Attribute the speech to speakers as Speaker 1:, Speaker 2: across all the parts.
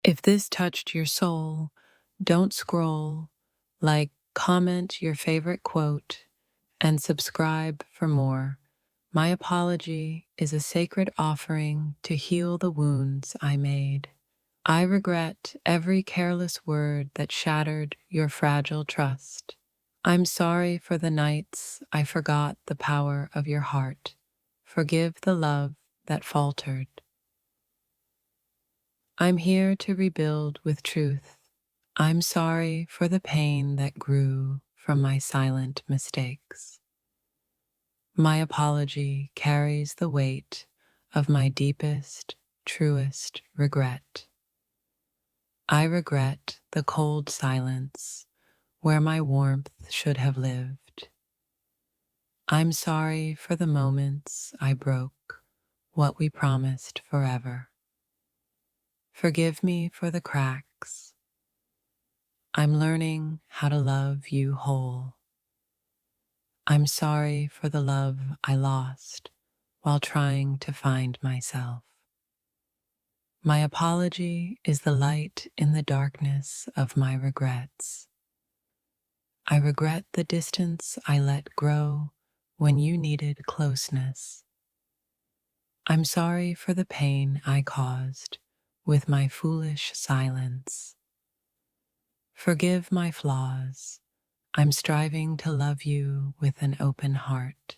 Speaker 1: If this touched your soul, don't scroll, like, comment your favorite quote, and subscribe for more. My apology is a sacred offering to heal the wounds I made. I regret every careless word that shattered your fragile trust. I'm sorry for the nights I forgot the power of your heart. Forgive the love that faltered. I'm here to rebuild with truth. I'm sorry for the pain that grew from my silent mistakes. My apology carries the weight of my deepest, truest regret. I regret the cold silence where my warmth should have lived. I'm sorry for the moments I broke what we promised forever. Forgive me for the cracks. I'm learning how to love you whole. I'm sorry for the love I lost while trying to find myself. My apology is the light in the darkness of my regrets. I regret the distance I let grow when you needed closeness. I'm sorry for the pain I caused with my foolish silence. Forgive my flaws. I'm striving to love you with an open heart.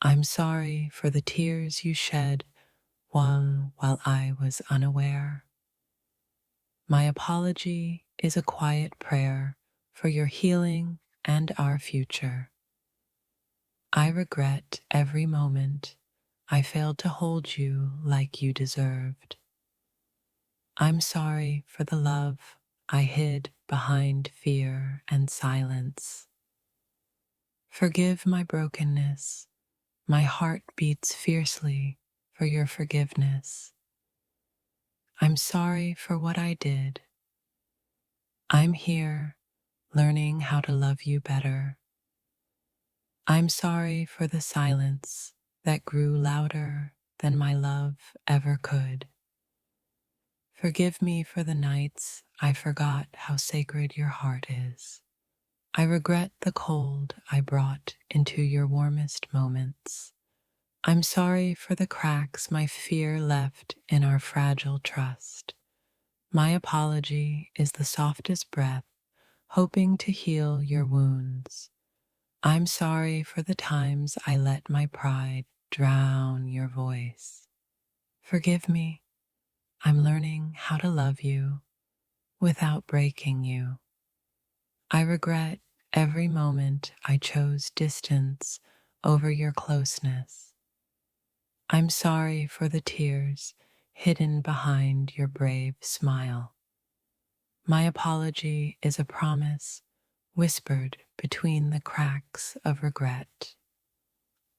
Speaker 1: I'm sorry for the tears you shed while I was unaware. My apology is a quiet prayer for your healing and our future. I regret every moment I failed to hold you like you deserved. I'm sorry for the love I hid behind fear and silence. Forgive my brokenness. My heart beats fiercely for your forgiveness. I'm sorry for what I did. I'm here, learning how to love you better. I'm sorry for the silence that grew louder than my love ever could. Forgive me for the nights I forgot how sacred your heart is. I regret the cold I brought into your warmest moments. I'm sorry for the cracks my fear left in our fragile trust. My apology is the softest breath, hoping to heal your wounds. I'm sorry for the times I let my pride drown your voice. Forgive me. I'm learning how to love you without breaking you. I regret every moment I chose distance over your closeness. I'm sorry for the tears hidden behind your brave smile. My apology is a promise whispered between the cracks of regret.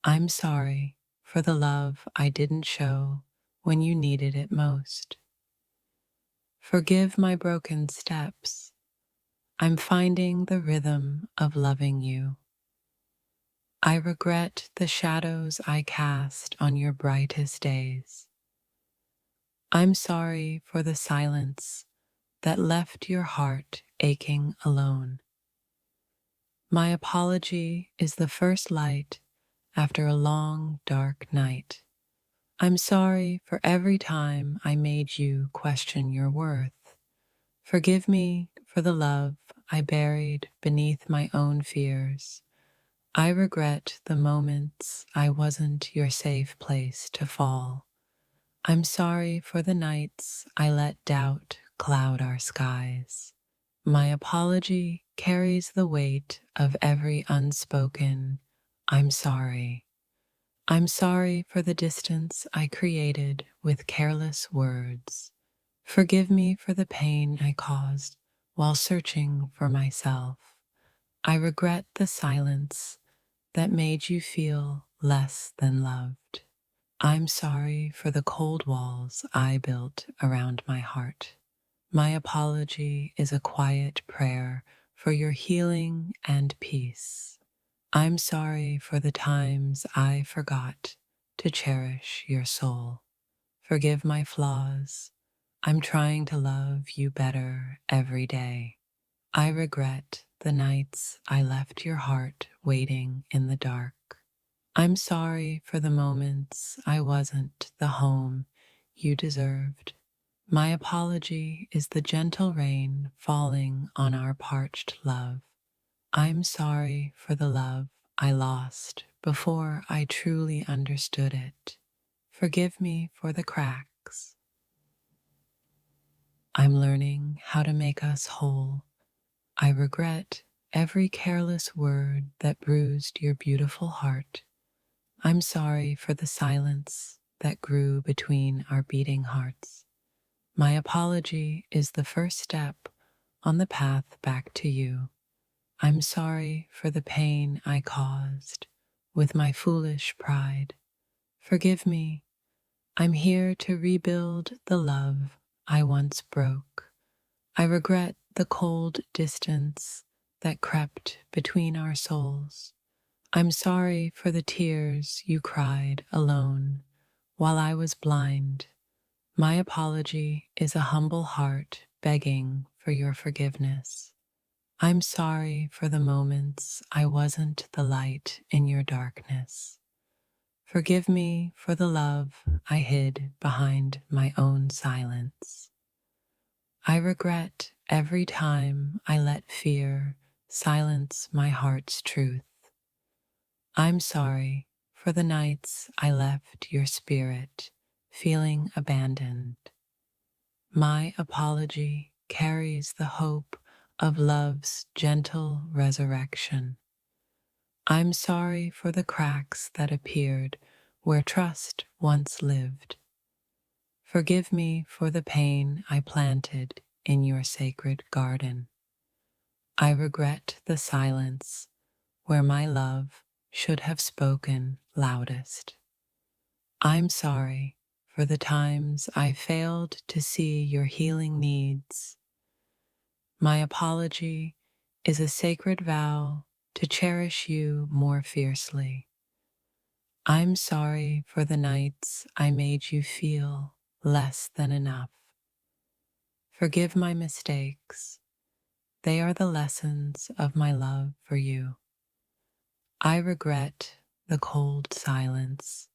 Speaker 1: I'm sorry for the love I didn't show when you needed it most. Forgive my broken steps. I'm finding the rhythm of loving you. I regret the shadows I cast on your brightest days. I'm sorry for the silence that left your heart aching alone. My apology is the first light after a long, dark night. I'm sorry for every time I made you question your worth. Forgive me for the love I buried beneath my own fears. I regret the moments I wasn't your safe place to fall. I'm sorry for the nights I let doubt cloud our skies. My apology carries the weight of every unspoken "I'm sorry." I'm sorry for the distance I created with careless words. Forgive me for the pain I caused while searching for myself. I regret the silence that made you feel less than loved. I'm sorry for the cold walls I built around my heart. My apology is a quiet prayer for your healing and peace. I'm sorry for the times I forgot to cherish your soul. Forgive my flaws. I'm trying to love you better every day. I regret the nights I left your heart waiting in the dark. I'm sorry for the moments I wasn't the home you deserved. My apology is the gentle rain falling on our parched love. I'm sorry for the love I lost before I truly understood it. Forgive me for the cracks. I'm learning how to make us whole. I regret every careless word that bruised your beautiful heart. I'm sorry for the silence that grew between our beating hearts. My apology is the first step on the path back to you. I'm sorry for the pain I caused with my foolish pride. Forgive me. I'm here to rebuild the love I once broke. I regret the cold distance that crept between our souls. I'm sorry for the tears you cried alone while I was blind. My apology is a humble heart begging for your forgiveness. I'm sorry for the moments I wasn't the light in your darkness. Forgive me for the love I hid behind my own silence. I regret every time I let fear silence my heart's truth. I'm sorry for the nights I left your spirit feeling abandoned. My apology carries the hope of love's gentle resurrection. I'm sorry for the cracks that appeared where trust once lived. Forgive me for the pain I planted in your sacred garden. I regret the silence where my love should have spoken loudest. I'm sorry for the times I failed to see your healing needs. My apology is a sacred vow to cherish you more fiercely. I'm sorry for the nights I made you feel less than enough. Forgive my mistakes. They are the lessons of my love for you. I regret the cold silence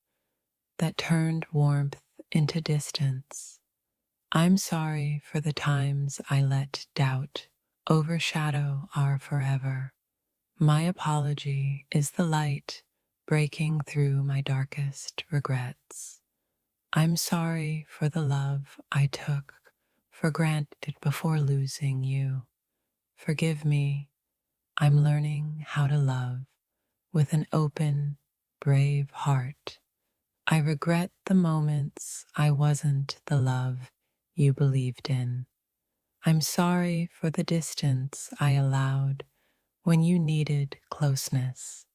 Speaker 1: that turned warmth into distance. I'm sorry for the times I let doubt overshadow our forever. My apology is the light breaking through my darkest regrets. I'm sorry for the love I took for granted before losing you. Forgive me. I'm learning how to love with an open, brave heart. I regret the moments I wasn't the love you believed in. I'm sorry for the distance I allowed when you needed closeness.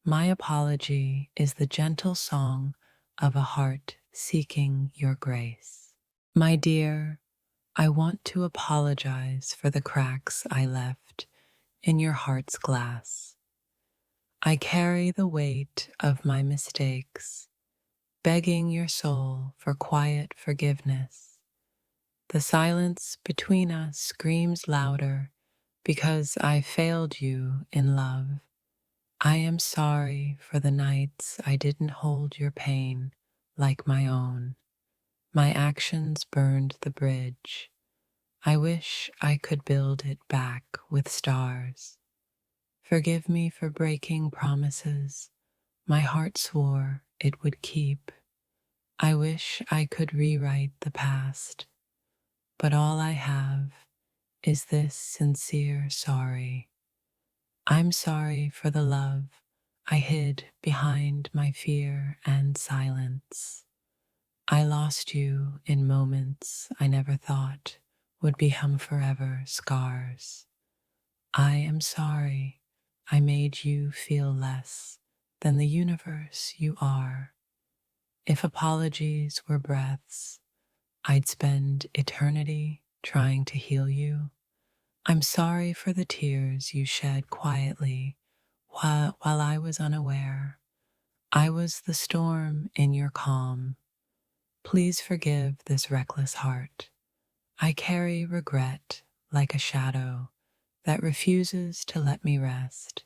Speaker 1: My apology is the gentle song of a heart seeking your grace. My dear, I want to apologize for the cracks I left in your heart's glass. I carry the weight of my mistakes, begging your soul for quiet forgiveness. The silence between us screams louder because I failed you in love. I am sorry for the nights I didn't hold your pain like my own. My actions burned the bridge. I wish I could build it back with stars. Forgive me for breaking promises my heart swore it would keep. I wish I could rewrite the past, but all I have is this sincere sorry. I'm sorry for the love I hid behind my fear and silence. I lost you in moments I never thought would become forever scars. I am sorry I made you feel less than the universe you are. If apologies were breaths, I'd spend eternity trying to heal you. I'm sorry for the tears you shed quietly while I was unaware. I was the storm in your calm. Please forgive this reckless heart. I carry regret like a shadow that refuses to let me rest.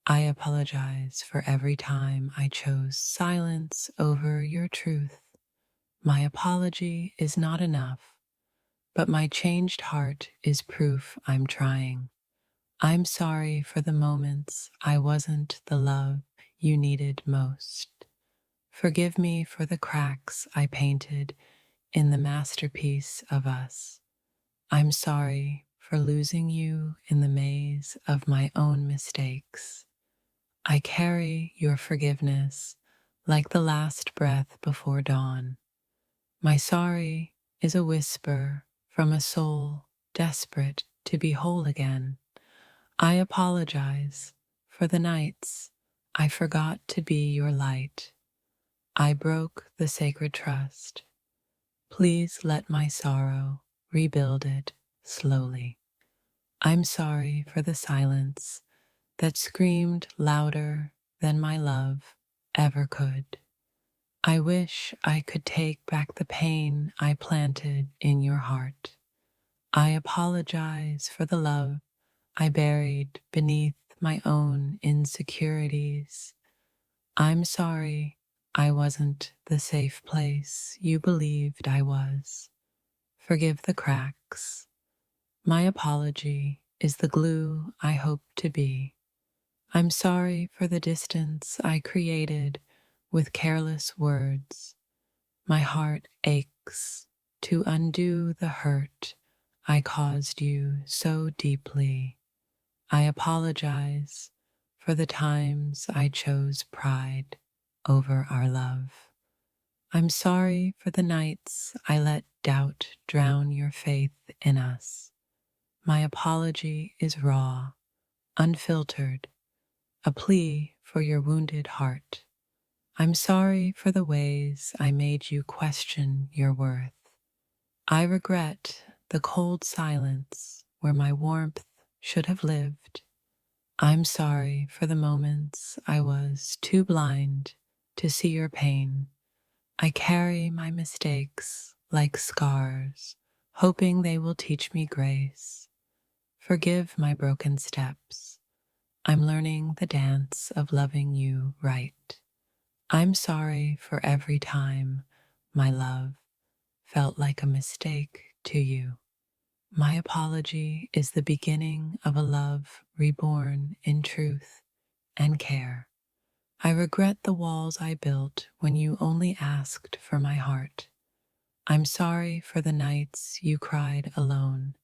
Speaker 1: I apologize for every time I chose silence over your truth. My apology is not enough, but my changed heart is proof I'm trying. I'm sorry for the moments I wasn't the love you needed most. Forgive me for the cracks I painted in the masterpiece of us. I'm sorry for losing you in the maze of my own mistakes. I carry your forgiveness like the last breath before dawn. My sorry is a whisper from a soul desperate to be whole again. I apologize for the nights I forgot to be your light. I broke the sacred trust. Please let my sorrow rebuild it slowly. I'm sorry for the silence that screamed louder than my love ever could. I wish I could take back the pain I planted in your heart. I apologize for the love I buried beneath my own insecurities. I'm sorry I wasn't the safe place you believed I was. Forgive the cracks. My apology is the glue I hope to be. I'm sorry for the distance I created with careless words. My heart aches to undo the hurt I caused you so deeply. I apologize for the times I chose pride over our love. I'm sorry for the nights I let doubt drown your faith in us. My apology is raw, unfiltered, a plea for your wounded heart. I'm sorry for the ways I made you question your worth. I regret the cold silence where my warmth should have lived. I'm sorry for the moments I was too blind to see your pain. I carry my mistakes like scars, hoping they will teach me grace. Forgive my broken steps. I'm learning the dance of loving you right. I'm sorry for every time my love felt like a mistake to you. My apology is the beginning of a love reborn in truth and care. I regret the walls I built when you only asked for my heart. I'm sorry for the nights you cried alone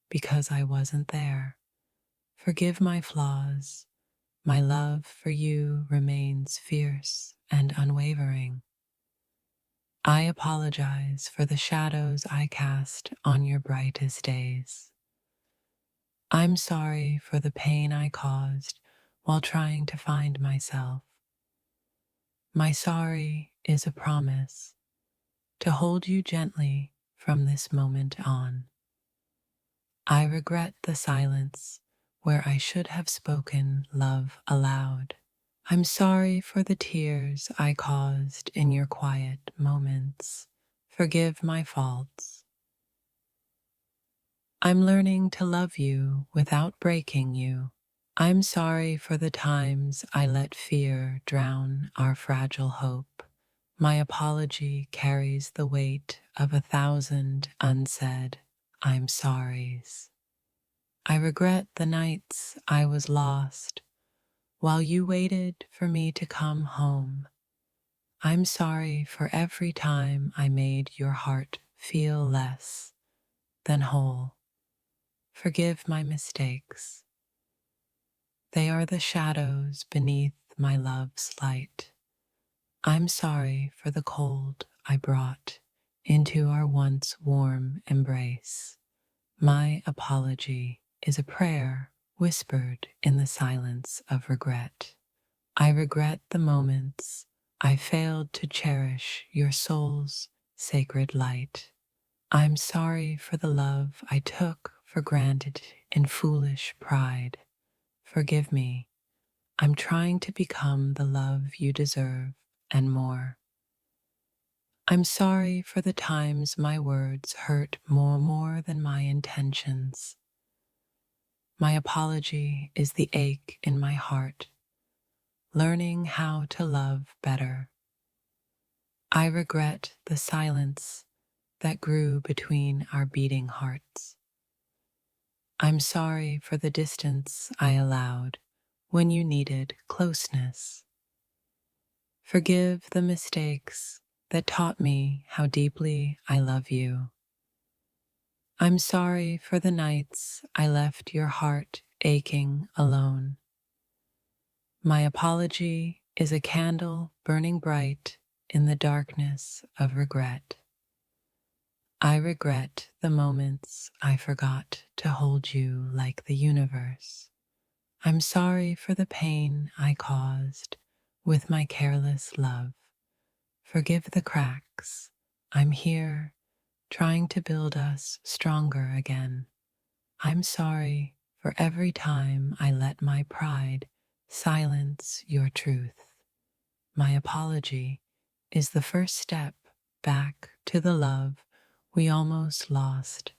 Speaker 1: because I wasn't there. Forgive my flaws. My love for you remains fierce and unwavering. I apologize for the shadows I cast on your brightest days. I'm sorry for the pain I caused while trying to find myself. My sorry is a promise to hold you gently from this moment on. I regret the silence where I should have spoken love aloud. I'm sorry for the tears I caused in your quiet moments. Forgive my faults. I'm learning to love you without breaking you. I'm sorry for the times I let fear drown our fragile hope. My apology carries the weight of 1,000 unsaid I'm sorries. I regret the nights I was lost while you waited for me to come home. I'm sorry for every time I made your heart feel less than whole. Forgive my mistakes. They are the shadows beneath my love's light. I'm sorry for the cold I brought into our once warm embrace. My apology is a prayer whispered in the silence of regret. I regret the moments I failed to cherish your soul's sacred light. I'm sorry for the love I took for granted in foolish pride. Forgive me. I'm trying to become the love you deserve and more. I'm sorry for the times my words hurt more than my intentions. My apology is the ache in my heart, learning how to love better. I regret the silence that grew between our beating hearts. I'm sorry for the distance I allowed when you needed closeness. Forgive the mistakes that taught me how deeply I love you. I'm sorry for the nights I left your heart aching alone. My apology is a candle burning bright in the darkness of regret. I regret the moments I forgot to hold you like the universe. I'm sorry for the pain I caused with my careless love. Forgive the cracks. I'm here, trying to build us stronger again. I'm sorry for every time I let my pride silence your truth. My apology is the first step back to the love we almost lost.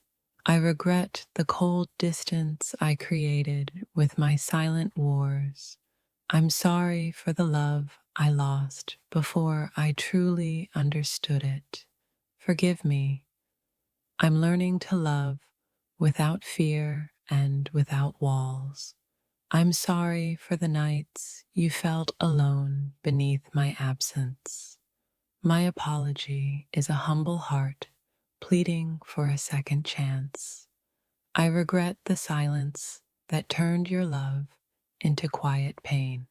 Speaker 1: I regret the cold distance I created with my silent wars. I'm sorry for the love I lost before I truly understood it. Forgive me. I'm learning to love without fear and without walls. I'm sorry for the nights you felt alone beneath my absence. My apology is a humble heart pleading for a second chance. I regret the silence that turned your love into quiet pain.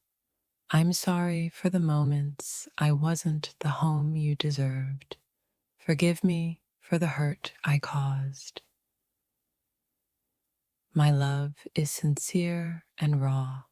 Speaker 1: I'm sorry for the moments I wasn't the home you deserved. Forgive me for the hurt I caused. My love is sincere and raw.